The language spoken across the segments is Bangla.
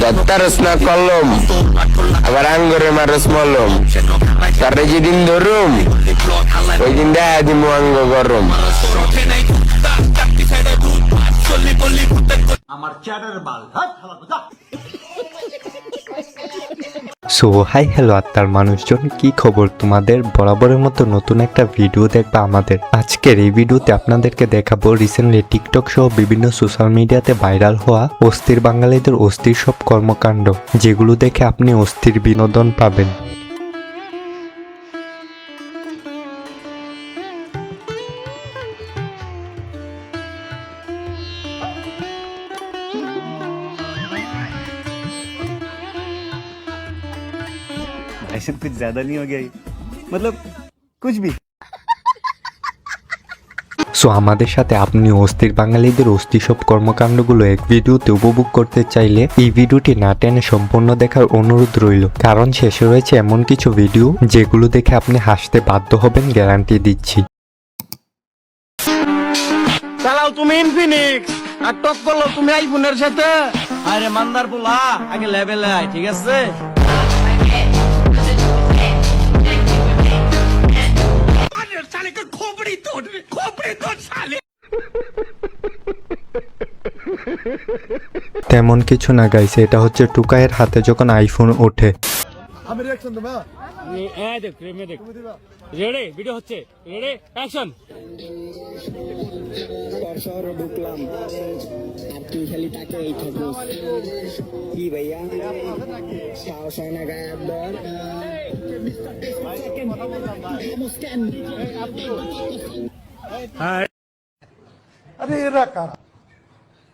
দত্তারস না কলম আবার আঙ্গুরে মারস মলম তারে যেদিন ধরুম ওই দিন দেখা দিমু আঙ্গ গরম। আমার চ্যাটার বাল হাত হালা কথা। সো হাই হ্যালো আত্মার মানুষজন, কি খবর তোমাদের? বরাবরের মতো নতুন একটা ভিডিও দেখবা আমাদের। আজকের এই ভিডিওতে আপনাদেরকে দেখাবো রিসেন্টলি টিকটক সহ বিভিন্ন সোশ্যাল মিডিয়াতে ভাইরাল হওয়া অস্থির বাঙালিদের অস্থির সব কর্মকাণ্ড, যেগুলো দেখে আপনি অস্থির বিনোদন পাবেন। ऐसे कुछ ज्यादा नहीं हो गया ये? मतलब कुछ भी। সো আমাদের সাথে আপনি অস্থির বাঙালিদের অস্থির সব কর্মকাণ্ডগুলো এক ভিডিওতে উপভোগ করতে চাইলে এই ভিডিওটি না টেনে সম্পূর্ণ দেখার অনুরোধ রইল, কারণ শেষে রয়েছে এমন কিছু ভিডিও যেগুলো দেখে আপনি হাসতে বাধ্য হবেন, গ্যারান্টি দিচ্ছি। চালাও তুমি ইনফিনিক্স আর টক করলো তুমি আইফোনের সাথে। আরে মান্দার পোলা আগে লেভেলে আয়, ঠিক আছে? তেমন কিছু না গাইছে, এটা হচ্ছে টুকাইয়ের হাতে যখন আইফোন ওঠে। রেডি ভিডিও হচ্ছে, রেডি অ্যাকশন। শহরে ঢুকলাম আর তুই খালি তাকে এই থাকিস কি ভাইয়া সাহস হয় না গায়ে একবার আরে এরা কারা,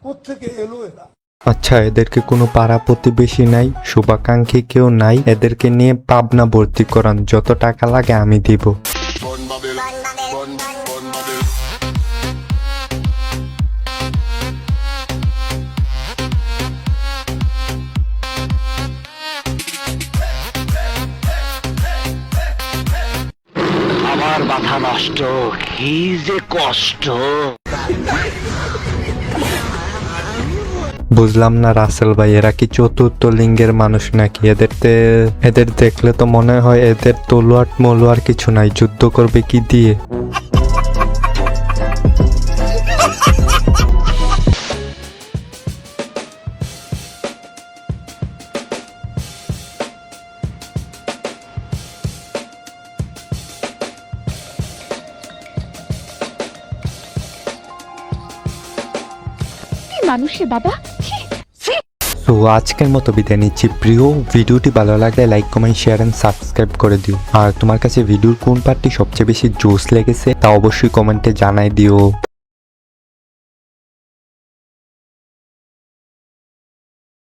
কোত্থেকে এলো এরা? আচ্ছা, এদেরকে কোনো পাড়া প্রতিবেশী নাই, শুভাকাঙ্ক্ষী কেউ নাই, এদেরকে নিয়ে পাবনা ভর্তি করান, যত টাকা লাগে আমি দিব। আমার মাথা নষ্ট, কি যে কষ্ট। বুঝলাম না রাসেল ভাই, এরা কি চতুর্থ লিঙ্গের মানুষ নাকি? এদের দেখলে তো মনে হয় এদের তলোয়ার মলোয়ার কিছু নাই, যুদ্ধ করবে কি দিয়ে? মানুষে বাবা। তো আজকের মতো বিদায় নিচ্ছি। প্রিয়, ভিডিওটি ভালো লাগলে like comment share and subscribe করে দিও। আর তোমার কাছে ভিডিওর কোন পার্টটি সবচেয়ে বেশি জোশ লেগেছে তা অবশ্যই কমেন্টে জানাই দিও।